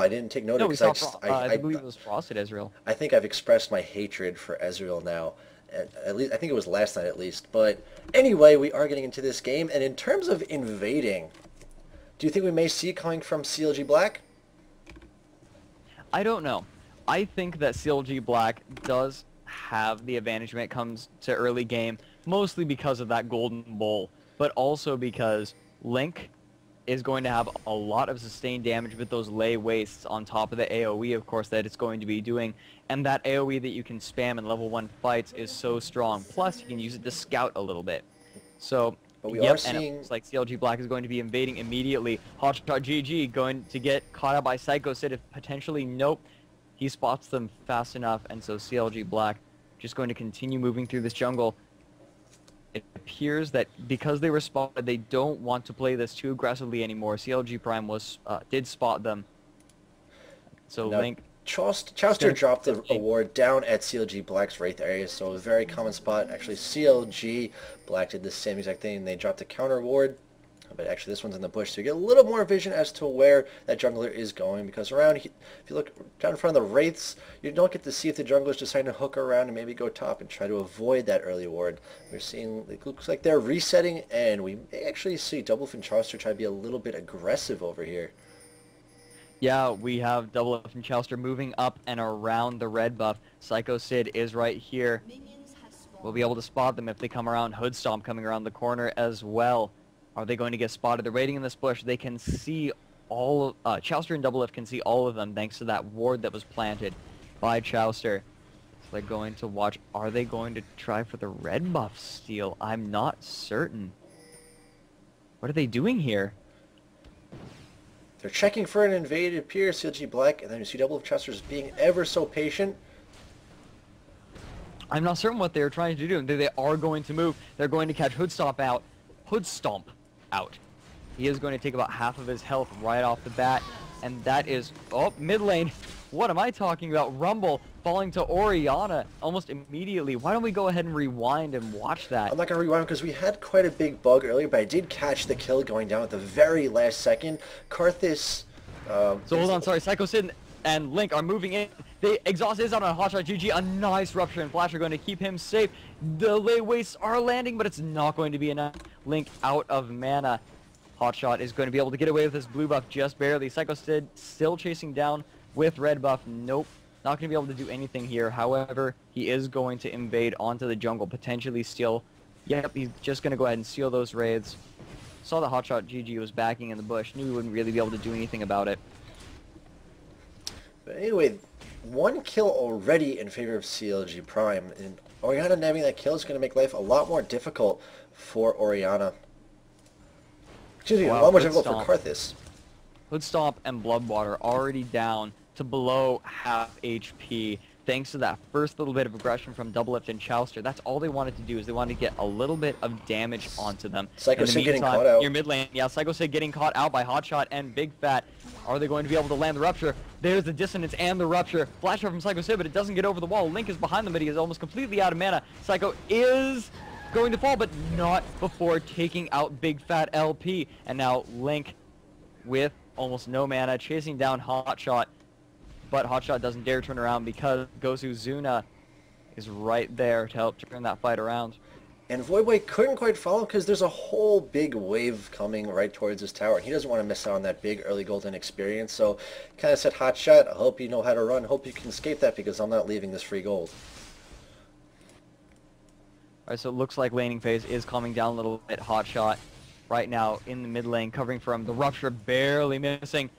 I didn't take note No, of we it saw. because I believe it was Frosted Ezreal. I think I've expressed my hatred for Ezreal now. At least I think it was last night at least. But anyway, we are getting into this game, and in terms of invading, do you think we may see it coming from CLG Black? I don't know. I think that CLG Black does have the advantage when it comes to early game, mostly because of that golden bowl, but also because Link is going to have a lot of sustained damage with those lay wastes on top of the AoE, of course, that it's going to be doing. And that AoE that you can spam in level 1 fights is so strong. Plus, you can use it to scout a little bit. So, But we yep, are and it seeing looks like CLG Black is going to be invading immediately. Hotshot GG going to get caught out by Psycho Sid if potentially, nope. He spots them fast enough, and so CLG Black just going to continue moving through this jungle. It appears that because they were spotted, they don't want to play this too aggressively anymore. CLG Prime did spot them. So now, Link... Chowster dropped the award down at CLG Black's Wraith area, so a very common spot. Actually, CLG Black did the same exact thing. They dropped the counter ward, but actually this one's in the bush, so you get a little more vision as to where that jungler is going, because around, if you look down in front of the Wraiths, you don't get to see if the jungler's deciding to hook around and maybe go top and try to avoid that early ward. We're seeing, it looks like they're resetting, and we may actually see Doublelift and Chauster try to be a little bit aggressive over here. Yeah, we have Doublelift and Chowster moving up and around the red buff. Psycho Sid is right here. We'll be able to spot them if they come around. Hood Stomp coming around the corner as well. Are they going to get spotted? They're waiting in this bush. They can see all of... Chowster and Doublelift can see all of them thanks to that ward that was planted by Chowster. So they're going to watch. Are they going to try for the red buff steal? I'm not certain. What are they doing here? They're checking for an invade, it appears, CLG Black, and then you see Doublelift Chauster's being ever so patient. I'm not certain what they're trying to do. They are going to move. They're going to catch Hood Stomp out. Hood Stomp out. He is going to take about half of his health right off the bat. And that is... Oh, mid lane. What am I talking about? Rumble falling to Orianna almost immediately. Why don't we go ahead and rewind and watch that? I'm not going to rewind because we had quite a big bug earlier, but I did catch the kill going down at the very last second. Karthus... so hold on, sorry. Psycho Sid and Link are moving in. The exhaust is out on Hotshot GG. A nice Rupture and Flash are going to keep him safe. The lay wastes are landing, but it's not going to be enough. Link out of mana. Hotshot is going to be able to get away with this blue buff just barely. Psycho Sid still chasing down with red buff. Nope. Not going to be able to do anything here. However, he is going to invade onto the jungle, potentially steal. Yep, he's just going to go ahead and steal those raids. Saw that Hotshot GG was backing in the bush. Knew he wouldn't really be able to do anything about it. But anyway, one kill already in favor of CLG Prime, and Orianna nabbing that kill is going to make life a lot more difficult for Orianna. Excuse me, Wow, a lot more Hood difficult Stomp. for Karthus. Hood Stomp and Bloodwater already down to below half HP. Thanks to that first little bit of aggression from Doublelift and Chowster. That's all they wanted to do, is they wanted to get a little bit of damage onto them. Psycho Sid getting caught out. Your mid lane, yeah, Psycho Sid getting caught out by Hotshot and Big Fat. Are they going to be able to land the Rupture? There's the Dissonance and the Rupture. Flash out from Psycho Sid, but it doesn't get over the wall. Link is behind them, but he is almost completely out of mana. Psycho is going to fall, but not before taking out Big Fat LP. And now Link with almost no mana, chasing down Hotshot. But Hotshot doesn't dare turn around because Gozu Zuna is right there to help turn that fight around. And Voidboy couldn't quite follow because there's a whole big wave coming right towards his tower. And he doesn't want to miss out on that big early golden experience. So kind of said, Hotshot, I hope you know how to run. Hope you can escape that because I'm not leaving this free gold. Alright, so it looks like laning phase is calming down a little bit. Hotshot right now in the mid lane covering for him. The Rupture barely missing.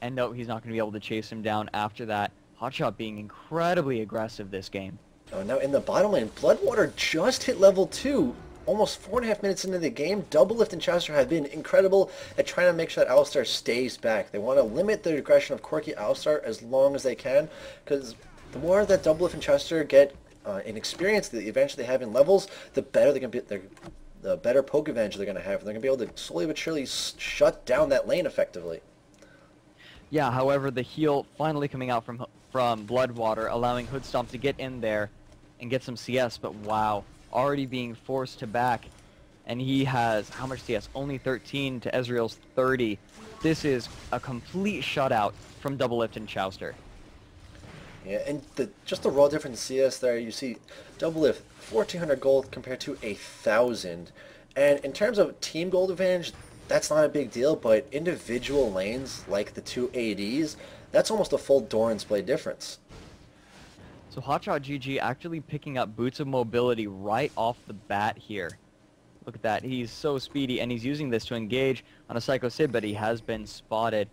And no, he's not going to be able to chase him down after that. Hotshot being incredibly aggressive this game. Oh, now in the bottom lane, Bloodwater just hit level 2. Almost 4.5 minutes into the game, Doublelift and Chauster have been incredible at trying to make sure that Alistar stays back. They want to limit the aggression of Quirky Alistar as long as they can, because the more that Doublelift and Chauster get in experience that eventually have in levels, the better they can be. The better poke advantage they're going to have. They're going to be able to slowly but surely shut down that lane effectively. Yeah, however, the heal finally coming out from Bloodwater, allowing Hood Stomp to get in there and get some CS, but wow, already being forced to back. And he has, how much CS? Only 13 to Ezreal's 30. this is a complete shutout from Doublelift and Chowster. Yeah, and just the raw difference in CS there, you see Doublelift 1,400 gold compared to 1,000. And in terms of team gold advantage, that's not a big deal, but individual lanes like the two ADs, that's almost a full Doran's Blade difference. So Hotshot GG actually picking up Boots of Mobility right off the bat here. Look at that, he's so speedy, and he's using this to engage on a Psycho Sid, but he has been spotted.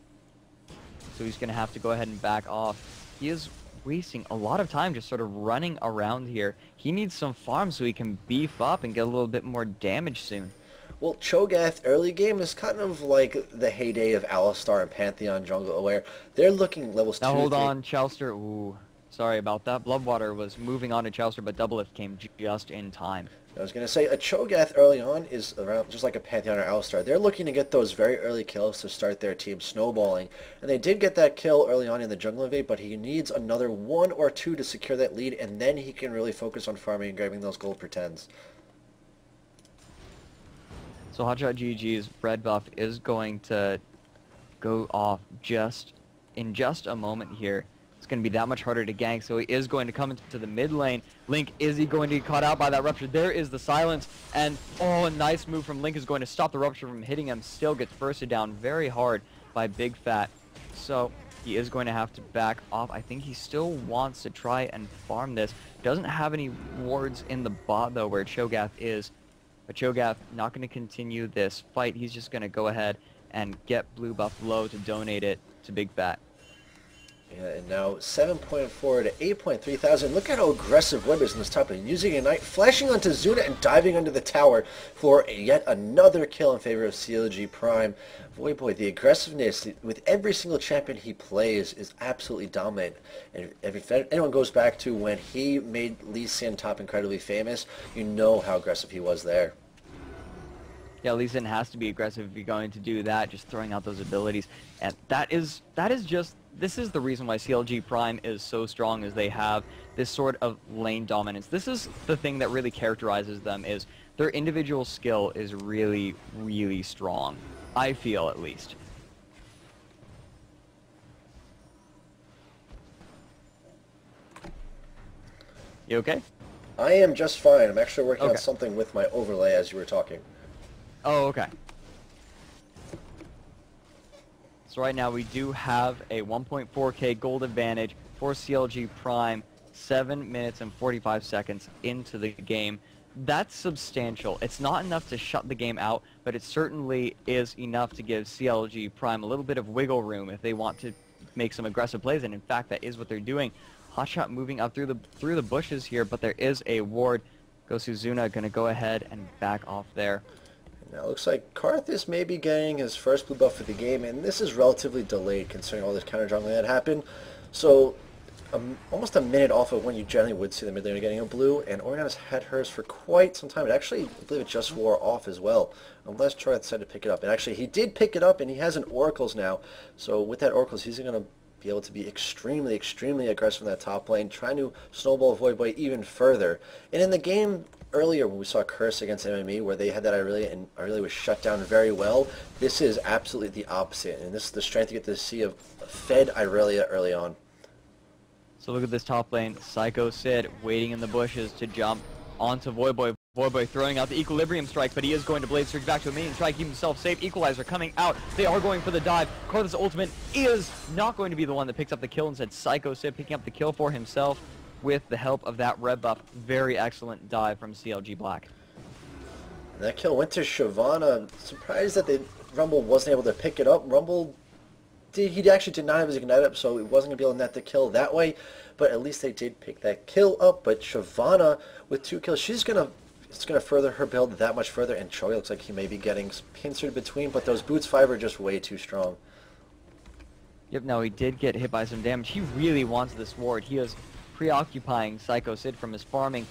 So he's going to have to go ahead and back off. He is wasting a lot of time just sort of running around here. He needs some farm so he can beef up and get a little bit more damage soon. Well, Cho'Gath early game is kind of like the heyday of Alistar and Pantheon jungle, where they're looking levels 2, Now hold 3. on, Chowster. Ooh, sorry about that. Bloodwater was moving on to Chowster, but Doublelift came just in time. I was going to say, a Cho'Gath early on is around just like a Pantheon or Alistar. They're looking to get those very early kills to start their team snowballing. And they did get that kill early on in the jungle invade, but he needs another 1 or 2 to secure that lead, and then he can really focus on farming and grabbing those gold pretends. So Hotshot GG's red buff is going to go off in just a moment here. It's going to be that much harder to gank, so he is going to come into the mid lane. Link, is he going to get caught out by that rupture? There is the silence, and oh, a nice move from Link is going to stop the rupture from hitting him. Still gets bursted down very hard by Big Fat. So he is going to have to back off. I think he still wants to try and farm this. Doesn't have any wards in the bot though, where Cho'Gath is. But Cho'Gath not going to continue this fight. He's just going to go ahead and get blue buff low to donate it to Big Fat. Yeah, and now 7.4 to 8.3 thousand. Look at how aggressive Webb is in this top lane. Using Ignite, flashing onto Zuna and diving under the tower for yet another kill in favor of CLG Prime. Boy, the aggressiveness with every single champion he plays is absolutely dominant. And if anyone goes back to when he made Lee Sin top incredibly famous, you know how aggressive he was there. Yeah, Lee Sin has to be aggressive if you're going to do that, just throwing out those abilities. And this is the reason why CLG Prime is so strong, is they have this sort of lane dominance. This is the thing that really characterizes them, is their individual skill is really, really strong. I feel, at least. You okay? I am just fine. I'm actually working on Okay. something with my overlay as you were talking. Oh, okay. So right now we do have a 1.4k gold advantage for CLG Prime, 7 minutes and 45 seconds into the game. That's substantial. It's not enough to shut the game out, but it certainly is enough to give CLG Prime a little bit of wiggle room if they want to make some aggressive plays, and in fact that is what they're doing. Hotshot moving up through the bushes here, but there is a ward. Gosuzuna going to go ahead and back off there. Now it looks like Karth is maybe getting his first blue buff of the game, and this is relatively delayed considering all this counter jungling that happened. So almost a minute off of when you generally would see the mid laner getting a blue, and Oriana's had hers for quite some time. It actually, I believe it just wore off as well, unless Troy decided to pick it up. And actually he did pick it up, and he has an Oracles now. So with that Oracles, he's going to be able to be extremely, extremely aggressive in that top lane, trying to snowball Voidboy even further. And in the game earlier when we saw Curse against MME, where they had that Irelia, and Irelia was shut down very well, this is absolutely the opposite. And this is the strength you get to see of fed Irelia early on. So look at this top lane. Psycho Sid waiting in the bushes to jump onto Voidboy. Voidboy throwing out the Equilibrium Strike, but he is going to Blade Surge back to a minion, try to keep himself safe. Equalizer coming out. They are going for the dive. Karth's ultimate is not going to be the one that picks up the kill. Instead, Psycho Sid picking up the kill for himself with the help of that red buff. Very excellent dive from CLG Black. And that kill went to Shyvana. Surprised that Rumble wasn't able to pick it up. Rumble, he actually did not have his Ignite up, so he wasn't going to be able to net the kill that way. But at least they did pick that kill up. But Shyvana, with 2 kills, it's going to further her build that much further. And Choi looks like he may be getting pincered between, but those Boots 5 are just way too strong. Yep, now he did get hit by some damage. He really wants this ward. He is preoccupying Psycho Sid from his farming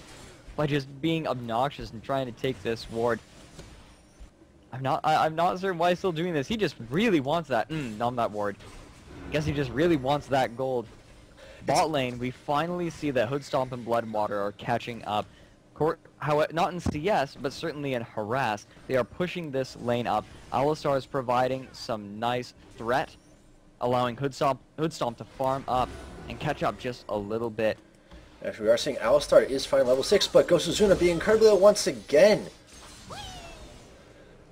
by just being obnoxious and trying to take this ward. I'm not certain why he's still doing this. He just really wants that. Nom that ward. Guess he just really wants that gold. Bot lane, we finally see that Hoodstomp and Bloodwater are catching up. Not in CS, but certainly in Harass. They are pushing this lane up. Alistar is providing some nice threat, allowing Hoodstomp to farm up and catch up just a little bit. Actually, we are seeing Alistar is finding level 6, but Gosuzuna being incredibly low once again.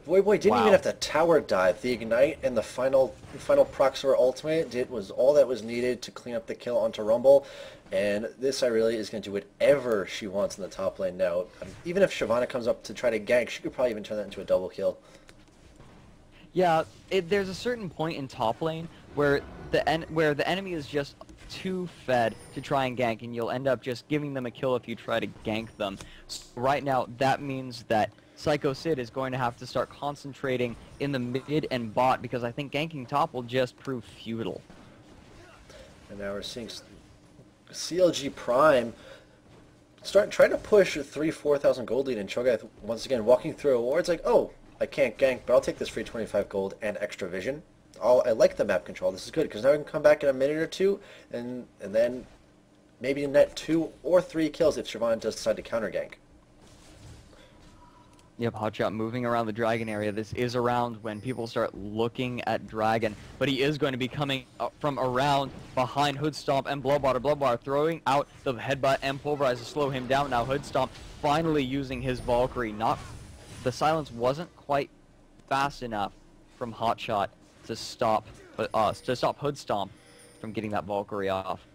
Voyboy didn't even have to tower dive. The Ignite and the final Proxor ultimate was all that was needed to clean up the kill onto Rumble. And this Irelia is going to do whatever she wants in the top lane now. Even if Shyvana comes up to try to gank, she could probably even turn that into a double kill. Yeah, there's a certain point in top lane where the enemy is just too fed to try and gank, and you'll end up just giving them a kill if you try to gank them. So right now, that means that Psycho Sid is going to have to start concentrating in the mid and bot, because I think ganking top will just prove futile. And now we're seeing CLG Prime trying to push a 3,000-4,000 gold lead, and Cho'Gath once again walking through awards like, oh, I can't gank, but I'll take this free 25 gold and extra vision. I like the map control. This is good, because now we can come back in a minute or two, and then maybe net 2 or 3 kills if Shyvana does decide to counter gank. Yep, Hotshot moving around the Dragon area. This is around when people start looking at Dragon, but he is going to be coming up from around behind Hoodstomp and Bloodwater. Bloodwater throwing out the headbutt and Pulverize to slow him down. Now Hoodstomp finally using his Valkyrie. The silence wasn't quite fast enough from Hotshot to stop Hoodstomp from getting that Valkyrie off.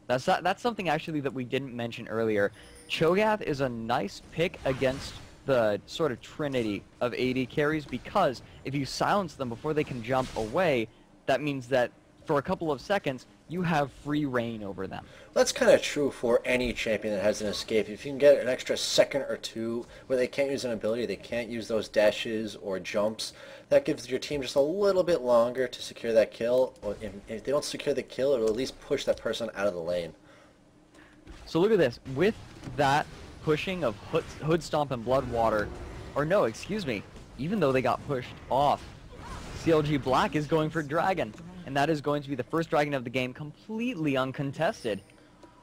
That's something actually that we didn't mention earlier. Cho'Gath is a nice pick against the sort of trinity of AD carries, because if you silence them before they can jump away, that means that for a couple of seconds you have free reign over them. That's kind of true for any champion that has an escape. If you can get an extra second or two where they can't use an ability, they can't use those dashes or jumps, that gives your team just a little bit longer to secure that kill. Or if they don't secure the kill, it'll at least push that person out of the lane. So look at this. With that pushing of Hoodstomp and Bloodwater, or no, excuse me, even though they got pushed off, CLG Black is going for Dragon, and that is going to be the first Dragon of the game, completely uncontested.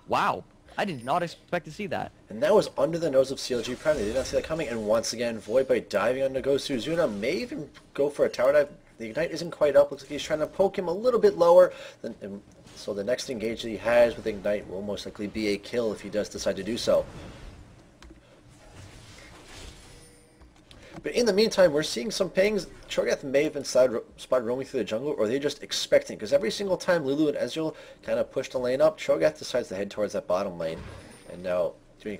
Wow, I did not expect to see that. And that was under the nose of CLG Prime. They did not see that coming, and once again, Voidbite diving on Gosuzuna, may even go for a tower dive. The Ignite isn't quite up. Looks like he's trying to poke him a little bit lower. So the next engage that he has with Ignite will most likely be a kill if he does decide to do so. But in the meantime, we're seeing some pings. Cho'Gath may have been spotted roaming through the jungle, or they're just expecting. Because every single time Lulu and Ezreal kind of push the lane up, Cho'Gath decides to head towards that bottom lane. And now, doing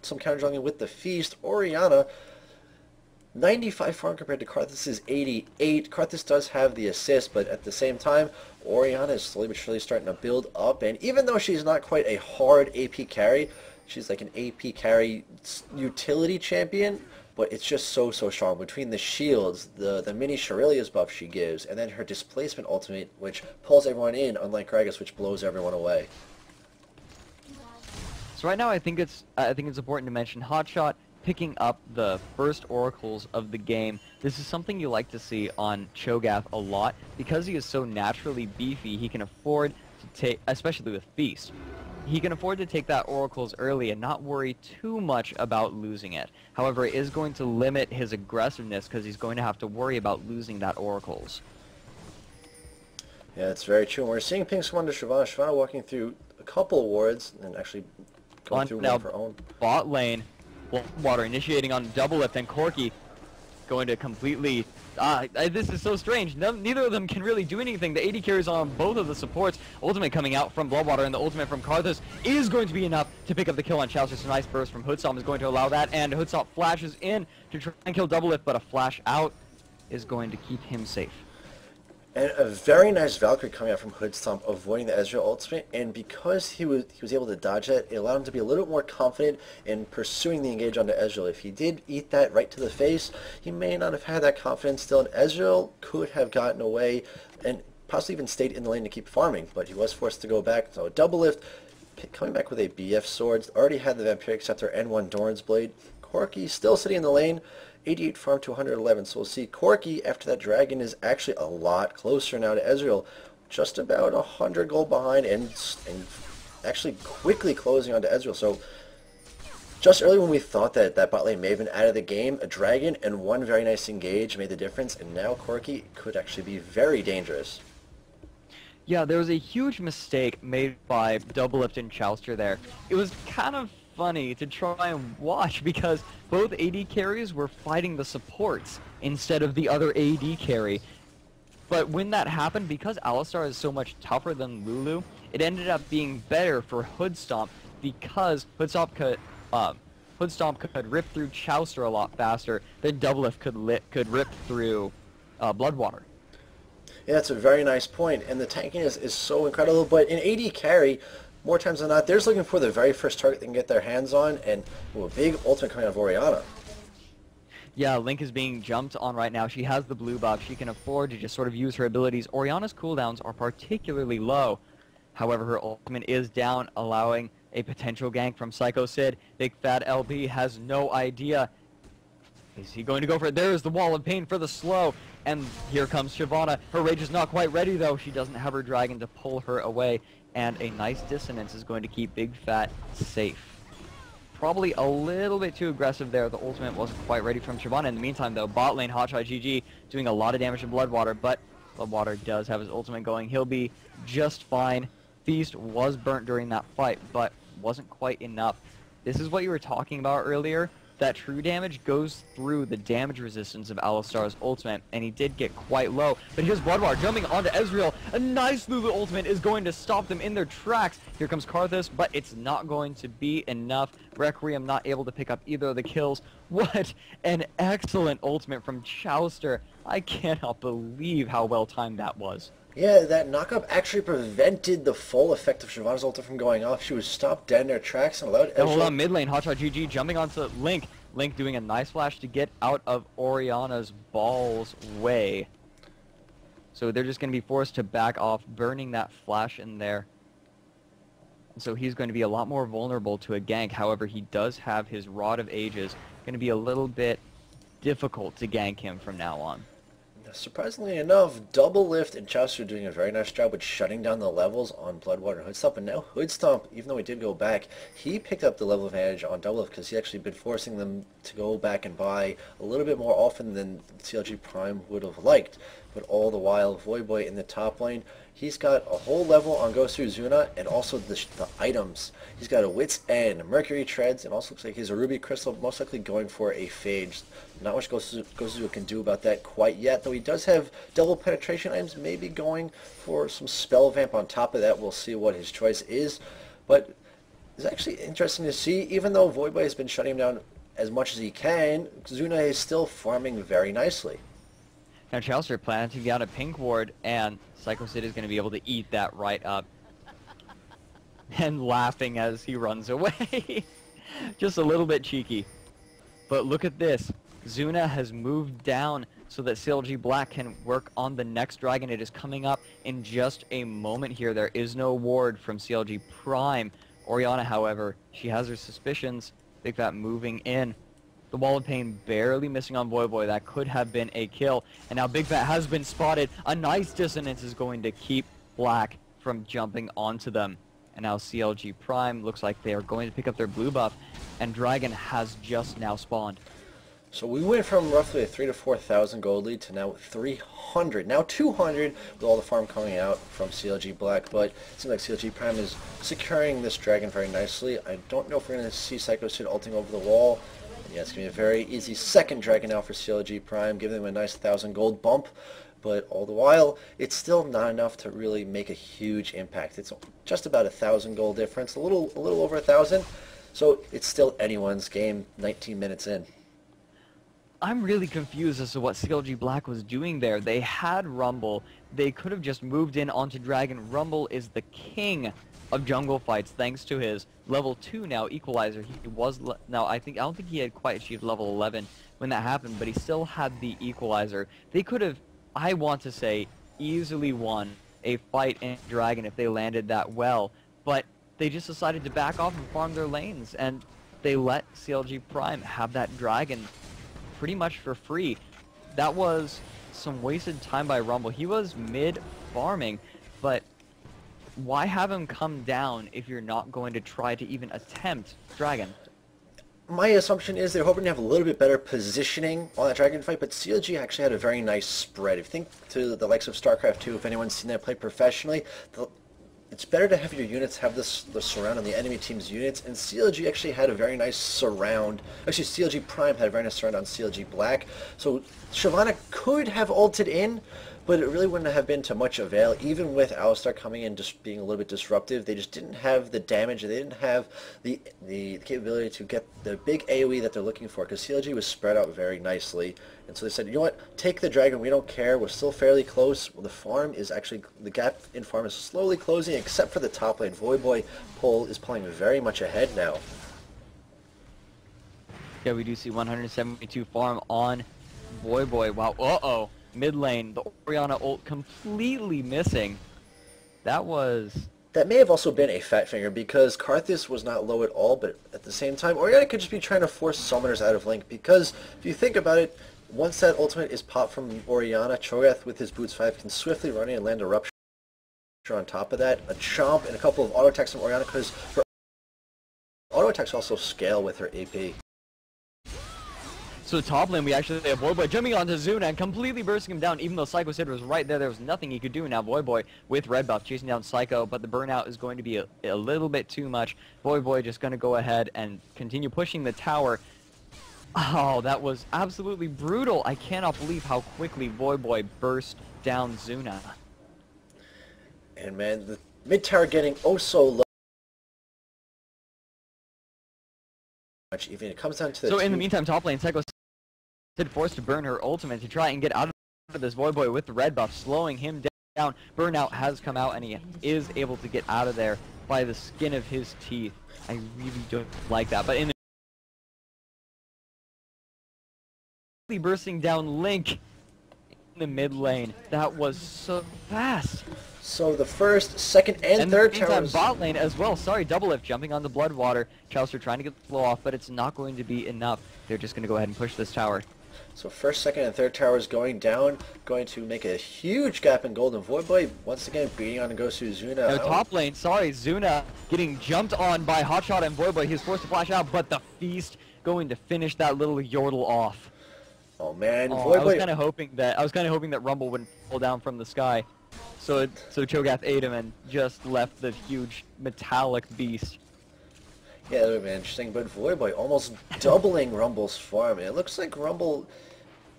some counter jungling with the Feast. Orianna, 95 farm compared to Karthus' 88. Karthus does have the assist, but at the same time, Orianna is slowly but surely starting to build up. And even though she's not quite a hard AP carry, she's like an AP carry utility champion. But it's just so strong. Between the shields, the mini Shurelya's buff she gives, and then her displacement ultimate, which pulls everyone in, unlike Gragas, which blows everyone away. So right now, I think it's important to mention Hotshot picking up the first oracles of the game. This is something you like to see on Cho'Gath a lot, because he is so naturally beefy. He can afford to take, especially with Feast, he can afford to take that oracles early and not worry too much about losing it. However, it is going to limit his aggressiveness, because he's going to have to worry about losing that oracles. Yeah, that's very true. And we're seeing pings come onto Shyvana. Shyvana walking through a couple of wards and actually going through one of her own. Bot lane, Water initiating on double lift, and Corki going to completely... this is so strange. Neither of them can really do anything. The AD carries on both of the supports. Ultimate coming out from Bloodwater, and the ultimate from Karthus is going to be enough to pick up the kill on Chalice. Just a nice burst from Hoodstomp is going to allow that, and Hoodstomp flashes in to try and kill double lift, but a flash out is going to keep him safe. And a very nice Valkyrie coming out from Hoodstomp, avoiding the Ezreal ultimate, and because he was able to dodge that, it allowed him to be a little bit more confident in pursuing the engage onto Ezreal. If he did eat that right to the face, he may not have had that confidence still, and Ezreal could have gotten away and possibly even stayed in the lane to keep farming, but he was forced to go back. So a double lift, coming back with a BF sword, already had the Vampiric Scepter and one Doran's Blade. Corki still sitting in the lane, 88 farm to 111, so we'll see Corki after that dragon is actually a lot closer now to Ezreal, just about 100 gold behind, and actually quickly closing onto Ezreal. So Just early when we thought that that bot lane may have been out of the game, a dragon and one very nice engage made the difference, and now Corki could actually be very dangerous. Yeah, there was a huge mistake made by Doublelift and Chouster there. It was kind of funny to try and watch because both AD carries were fighting the supports instead of the other AD carry. But when that happened, because Alistar is so much tougher than Lulu, it ended up being better for Hoodstomp because Hoodstomp could rip through Chouster a lot faster than Doublelift could rip through Bloodwater. Yeah, that's a very nice point, and the tanking is so incredible, but in AD carry, more times than not, they're just looking for the very first target they can get their hands on, and a big ultimate coming out of Orianna. Yeah, Link is being jumped on right now. She has the blue buff. She can afford to just sort of use her abilities. Orianna's cooldowns are particularly low. However, her ultimate is down, allowing a potential gank from Psycho Sid. Big Fat LB has no idea. Is he going to go for it? There's the Wall of Pain for the slow. And here comes Shyvana. Her rage is not quite ready, though. She doesn't have her dragon to pull her away. And a nice dissonance is going to keep Big Fat safe. Probably a little bit too aggressive there. The ultimate wasn't quite ready from Shyvana. In the meantime, though, bot lane Hotshot GG doing a lot of damage to Bloodwater. But Bloodwater does have his ultimate going. He'll be just fine. Feast was burnt during that fight, but wasn't quite enough. This is what you were talking about earlier. That true damage goes through the damage resistance of Alistar's ultimate, and he did get quite low. But here's Bloodwater jumping onto Ezreal. A nice Lulu ultimate is going to stop them in their tracks. Here comes Karthus, but it's not going to be enough. Requiem not able to pick up either of the kills. What an excellent ultimate from Chouster. I cannot believe how well timed that was. Yeah, that knockup actually prevented the full effect of Shyvana's ultimate from going off. She was stopped dead in her tracks and allowed Ezreal... Hold on, mid lane, Hotshot GG jumping onto Link. Link doing a nice flash to get out of Orianna's balls way. So they're just going to be forced to back off, burning that flash in there. And so he's going to be a lot more vulnerable to a gank. However, he does have his Rod of Ages. Going to be a little bit difficult to gank him from now on. Surprisingly enough, Doublelift and Chouster are doing a very nice job with shutting down the levels on Bloodwater and Hoodstomp, and now Hoodstomp, even though he did go back, he picked up the level advantage on Doublelift because he actually been forcing them to go back and buy a little bit more often than CLG Prime would have liked. But all the while, Voyboy in the top lane, he's got a whole level on Ghost Zuna and also the items. He's got a Wit's End, Mercury Treads, and also looks like he's a Ruby Crystal, most likely going for a Phage. Not much Ghost Zuna can do about that quite yet, though he does have double penetration items, maybe going for some Spell Vamp on top of that. We'll see what his choice is. But it's actually interesting to see, even though Voyboy has been shutting him down as much as he can, Zuna is still farming very nicely. Now Chouster planting down a pink ward, and Psycho Sid is going to be able to eat that right up. And laughing as he runs away. Just a little bit cheeky. But look at this. Zuna has moved down so that CLG Black can work on the next dragon. It is coming up in just a moment here. There is no ward from CLG Prime. Orianna, however, she has her suspicions. Big Fat moving in. The Wall of Pain barely missing on Voyboy. That could have been a kill. And now Big Fat has been spotted. A nice dissonance is going to keep Black from jumping onto them. And now CLG Prime looks like they are going to pick up their blue buff. And Dragon has just now spawned. So we went from roughly a 3,000 to 4,000 gold lead to now 300, now 200 with all the farm coming out from CLG Black, but it seems like CLG Prime is securing this dragon very nicely. I don't know if we're going to see Psycho Sid ulting over the wall. Yeah, it's going to be a very easy second dragon now for CLG Prime, giving them a nice 1,000 gold bump, but all the while, it's still not enough to really make a huge impact. It's just about 1,000 gold difference, a little over 1,000, so it's still anyone's game 19 minutes in. I'm really confused as to what CLG Black was doing there. They had Rumble. They could have just moved in onto Dragon. Rumble is the king of jungle fights thanks to his level 2 now equalizer. He was now I don't think he had quite achieved level 11 when that happened, but he still had the equalizer. They could have, I want to say, easily won a fight in Dragon if they landed that well, but they just decided to back off and farm their lanes, and they let CLG Prime have that Dragon pretty much for free. That was some wasted time by Rumble. He was mid farming, but why have him come down if you're not going to try to even attempt Dragon? my assumption is they're hoping to have a little bit better positioning on that Dragon fight, but CLG actually had a very nice spread. If you think to the likes of StarCraft 2, if anyone's seen that play professionally, it's better to have your units have the surround on the enemy team's units, and CLG actually had a very nice surround. Actually, CLG Prime had a very nice surround on CLG Black, so Shyvana could have ulted in, but it really wouldn't have been to much avail. Even with Alistar coming in just being a little bit disruptive, they just didn't have the damage, they didn't have the capability to get the big AoE that they're looking for, because CLG was spread out very nicely. And so they said, you know what, take the dragon, we don't care, we're still fairly close. Well, the gap in farm is slowly closing, except for the top lane. Voyboy is pulling very much ahead now. Yeah, we do see 172 farm on Voyboy. Wow, uh-oh. Mid lane, the Orianna ult completely missing. That may have also been a fat finger, because Karthus was not low at all, but at the same time, Orianna could just be trying to force summoners out of link, because if you think about it, once that ultimate is popped from Orianna, Cho'Gath with his Boots 5 can swiftly run in and land a Rupture on top of that, a Chomp, and a couple of auto attacks from Orianna, because her auto attacks also scale with her AP. So top lane, we actually have Voyboy jumping onto Zuna and completely bursting him down, even though Psycho Sid was right there. There was nothing he could do. Now Voyboy with red buff chasing down Psycho, but the burnout is going to be a little bit too much. Voyboy just going to go ahead and continue pushing the tower. Oh, that was absolutely brutal. I cannot believe how quickly Voyboy burst down Zuna. And man, the mid tower getting oh so low. Even it comes down to so in the meantime, top lane, Psycho Sid forced to burn her ultimate to try and get out of this Voyboy with the red buff, slowing him down. Burnout has come out and he is able to get out of there by the skin of his teeth. I really don't like that. But in the bursting down Link in the mid lane, that was so fast. So the first, second, and third towers... bot lane as well. Sorry, double lift jumping on the Bloodwater. Chalister trying to get the flow off, but it's not going to be enough. They're just going to go ahead and push this tower. So first, second, and third towers going down, going to make a huge gap in gold. And Voyboy once again beating on Ngosu Zuna. No, top lane, sorry, Zuna getting jumped on by Hotshot and Voyboy. He's forced to flash out, but the Feast going to finish that little yordle off. Oh man, Voyboy... I was kind of hoping that Rumble wouldn't fall down from the sky. So Cho'Gath ate him and just left the huge metallic beast. Yeah, that would have been interesting, but Voyboy almost doubling Rumble's farm. It looks like Rumble,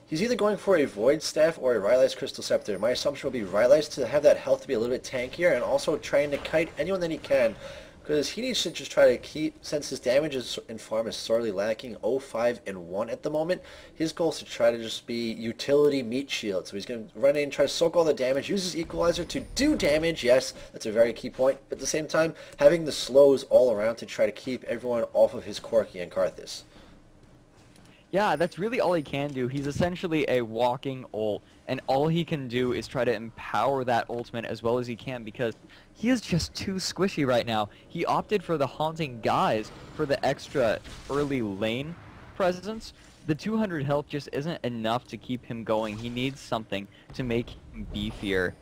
he's either going for a Void Staff or a Rylai's Crystal Scepter. My assumption will be Rylai's to have that health to be a little bit tankier, and also trying to kite anyone that he can. Because he needs to just try to keep, since his damage in farm is sorely lacking, 0-5 and 1 at the moment, his goal is to try to just be utility meat shield. So he's going to run in, try to soak all the damage, use his equalizer to do damage, yes, that's a very key point, but at the same time, having the slows all around to try to keep everyone off of his Corki and Karthus. Yeah, that's really all he can do. He's essentially a walking ult, and all he can do is try to empower that ultimate as well as he can, because he is just too squishy right now. He opted for the Haunting Guise for the extra early lane presence. The 200 health just isn't enough to keep him going. He needs something to make him beefier.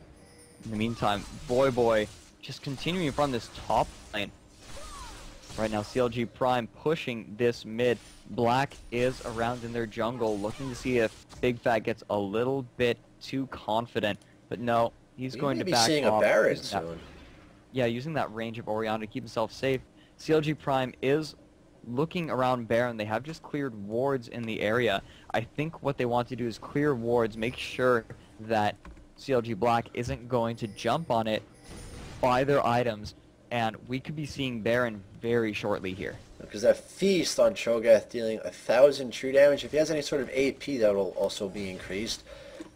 In the meantime, Voyboy just continuing from this top lane. Right now, CLG Prime pushing this mid. Black is around in their jungle, looking to see if Big Fat gets a little bit too confident. But no, he's going to back off. Seeing a Baron soon. Yeah, using that range of Orianna to keep himself safe. CLG Prime is looking around Baron. They have just cleared wards in the area. I think what they want to do is clear wards, make sure that CLG Black isn't going to jump on it, buy their items, and we could be seeing Baron very shortly here. Because that Feast on Cho'Gath dealing 1,000 true damage. If he has any sort of AP, that will also be increased.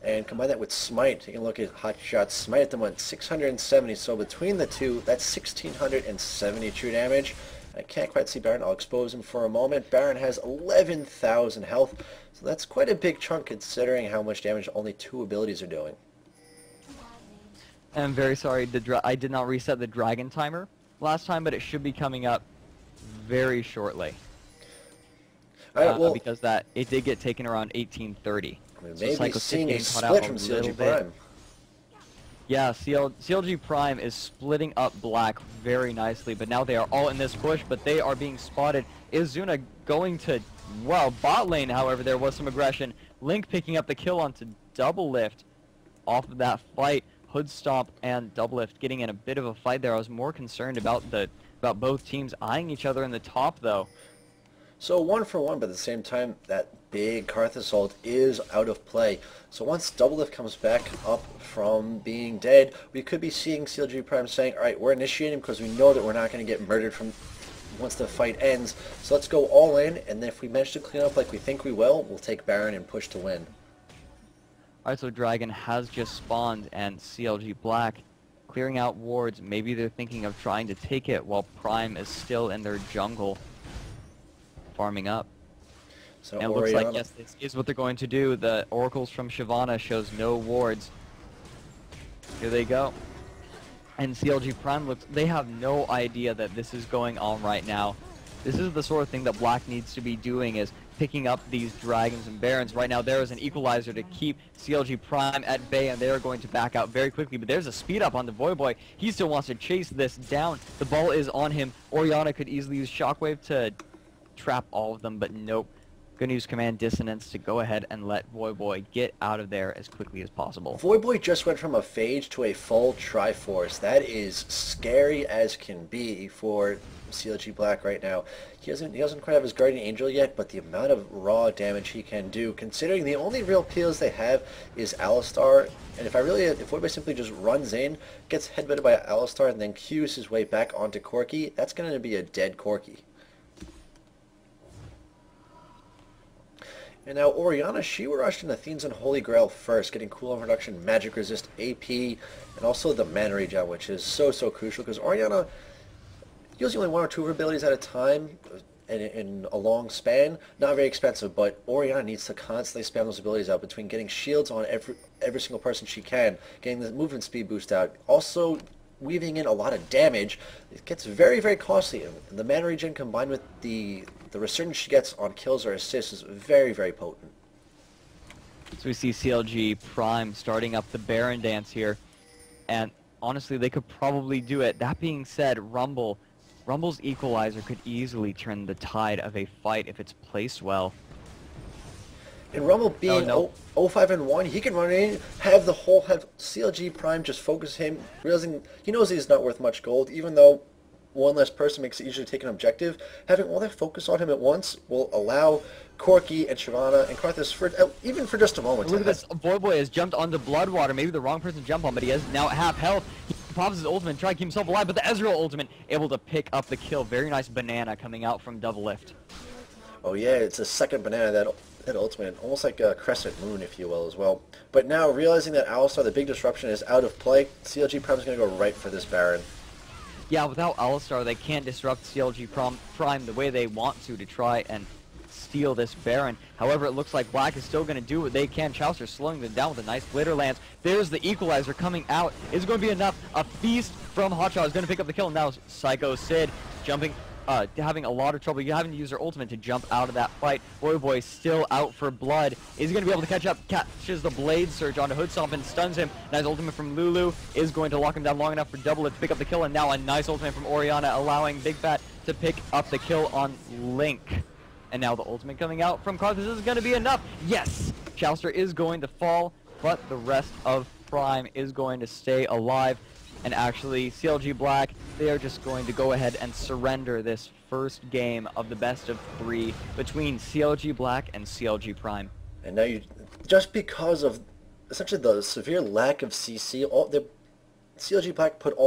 And combine that with Smite. Taking a look at Hotshot's Smite at the moment, 670. So between the two, that's 1,670 true damage. I can't quite see Baron. I'll expose him for a moment. Baron has 11,000 health. So that's quite a big chunk considering how much damage only 2 abilities are doing. I'm very sorry, I did not reset the dragon timer last time, but it should be coming up very shortly. Because it did get taken around 1830. We may be seeing a split from CLG Prime. Yeah, CLG Prime is splitting up Black very nicely, but now they are all in this bush, but they are being spotted. Is Zuna going to, well, bot lane, however, there was some aggression. Link picking up the kill onto Double Lift off of that fight. Hood Stomp and Double Lift getting in a bit of a fight there. I was more concerned about both teams eyeing each other in the top, though. So 1-for-1, but at the same time, that big Karth Assault is out of play. So once Double Lift comes back up from being dead, we could be seeing CLG Prime saying, alright, we're initiating because we know that we're not going to get murdered from once the fight ends. So let's go all in, and then if we manage to clean up like we think we will, we'll take Baron and push to win. Alright, so Dragon has just spawned, and CLG Black clearing out wards. Maybe they're thinking of trying to take it while Prime is still in their jungle farming up. So and it looks like, yes, this is what they're going to do. The Oracles from Shyvana shows no wards. Here they go. And CLG Prime looks, they have no idea that this is going on right now. This is the sort of thing that Black needs to be doing, is picking up these Dragons and Barons. Right now there is an equalizer to keep CLG Prime at bay, and they are going to back out very quickly. But there's a speed up on the Voyboy. He still wants to chase this down. The ball is on him. Orianna could easily use Shockwave to trap all of them, but nope. Gonna use Command Dissonance to go ahead and let Voyboy get out of there as quickly as possible. Voyboy just went from a Phage to a full Triforce. That is scary as can be for CLG Black right now. He doesn't quite have his Guardian Angel yet, but the amount of raw damage he can do, considering the only real peels they have is Alistar, and if Voyboy simply just runs in, gets headbutted by Alistar, and then Qs his way back onto Corki, that's going to be a dead Corki. And now Orianna, she rushed in Athene's and Holy Grail first, getting cooldown reduction, magic resist, AP, and also the mana regen, which is so crucial, because Orianna using only 1 or 2 of her abilities at a time in a long span, not very expensive, but Orianna needs to constantly spam those abilities out between getting shields on every single person she can, getting the movement speed boost out, also weaving in a lot of damage. It gets very costly, and the mana regen combined with the resurgence she gets on kills or assists is very potent. So we see CLG Prime starting up the Baron dance here, and honestly they could probably do it. That being said, Rumble's equalizer could easily turn the tide of a fight if it's placed well. And Rumble being 0-5-1, he can run in, have CLG Prime just focus him, realizing he knows he's not worth much gold, even though one less person makes it easier to take an objective. Having all that focus on him at once will allow Corki and Shyvana and Karthus, even for just a moment. Look at this, Voyboy has jumped onto Bloodwater, maybe the wrong person to jump on, but he is now at half health. He pops his ultimate, trying to keep himself alive, but the Ezreal ultimate able to pick up the kill. Very nice banana coming out from Double Lift. Oh yeah, it's a second banana, that ultimate, almost like a crescent moon, if you will, as well. But now, realizing that Alistar, the big disruption, is out of play, CLG Prime is going to go right for this Baron. Yeah, without Alistar, they can't disrupt CLG Prime the way they want to try and steal this Baron. However, it looks like Black is still going to do what they can. Chaucer slowing them down with a nice Glitter Lance. There's the equalizer coming out. Is it going to be enough? A feast from Hotshot is going to pick up the kill. Now Psycho Sid jumping, having a lot of trouble. You're having to use her ultimate to jump out of that fight. Voyboy still out for blood. Is he going to be able to catch up? Catches the Blade Surge onto Hood Stomp and stuns him. Nice ultimate from Lulu is going to lock him down long enough for Double Lift to pick up the kill. And now a nice ultimate from Orianna, allowing Big Fat to pick up the kill on Link. And now the ultimate coming out from Karthus is going to be enough. Yes! Chaucer is going to fall, but the rest of Prime is going to stay alive. And actually, CLG Black, they are just going to go ahead and surrender this first game of the best of 3 between CLG Black and CLG Prime. And now just because of essentially the severe lack of CC, the CLG Black put all